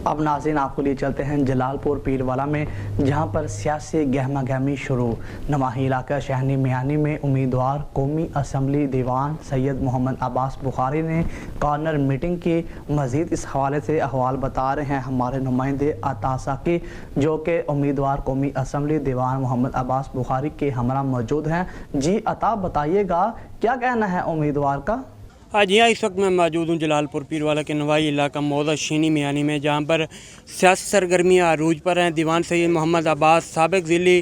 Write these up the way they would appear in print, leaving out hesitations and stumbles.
اب ناظرین آپ کو لیے چلتے ہیں جلال پور پیروالا میں، جہاں پر سیاسی گہما گہمی شروع۔ نواحی علاقہ شہنی میانی میں امیدوار قومی اسمبلی دیوان سید محمد عباس بخاری نے کارنر میٹنگ کی۔ مزید اس حوالے سے احوال بتا رہے ہیں ہمارے نمائندے عطا ساقی، جو کہ امیدوار قومی اسمبلی دیوان محمد عباس بخاری کے ہمراہ موجود ہیں۔ جی عطا، بتائیے گا کیا کہنا ہے امیدوار کا؟ جی ہاں، اس وقت میں موجود ہوں جلال پور پیروالا کے نواحی علاقہ موضع شینی میانی میں، جہاں پر سیاسی سرگرمیاں عروج پر ہیں۔ دیوان سید محمد عباس سابق ضلعی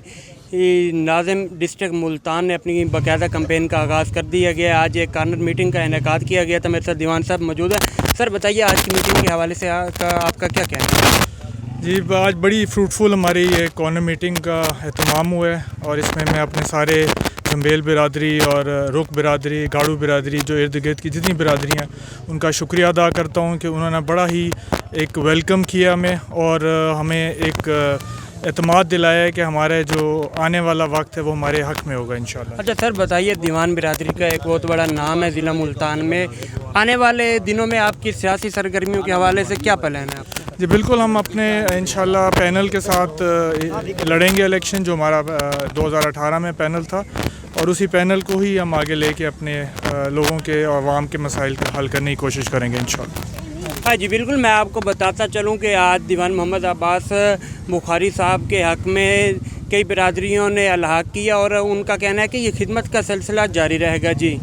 ناظم ڈسٹرکٹ ملتان نے اپنی باقاعدہ کمپین کا آغاز کر دیا گیا۔ آج ایک کارنر میٹنگ کا انعقاد کیا گیا تھا۔ میرے ساتھ دیوان صاحب موجود ہیں۔ سر بتائیے، آج کی میٹنگ کے حوالے سے آپ کا کیا کہنا ہے؟ جی، آج بڑی فروٹفل ہماری یہ کارنر میٹنگ کا اہتمام ہوا ہے، اور اس میں اپنے سارے جمبیل برادری اور رخ برادری، گاڑو برادری، جو ارد گرد کی جتنی برادری ہیں، ان کا شکریہ ادا کرتا ہوں کہ انہوں نے بڑا ہی ایک ویلکم کیا ہمیں، اور ہمیں ایک اعتماد دلایا ہے کہ ہمارے جو آنے والا وقت ہے وہ ہمارے حق میں ہوگا انشاءاللہ۔ اچھا سر بتائیے، دیوان برادری کا ایک بہت بڑا نام ہے ضلع ملتان میں، آنے والے دنوں میں آپ کی سیاسی سرگرمیوں کے حوالے سے کیا پلان ہے آپ کا؟ جی بالکل، ہم اپنے انشاءاللہ پینل کے ساتھ لڑیں گے الیکشن، جو ہمارا 2018 میں پینل تھا، اور اسی پینل کو ہی ہم آگے لے کے اپنے لوگوں کے اور عوام کے مسائل کو حل کرنے کی کوشش کریں گے انشاءاللہ۔ ہاں جی بالکل، میں آپ کو بتاتا چلوں کہ آج دیوان محمد عباس بخاری صاحب کے حق میں کئی برادریوں نے الحاق کیا، اور ان کا کہنا ہے کہ یہ خدمت کا سلسلہ جاری رہے گا۔ جی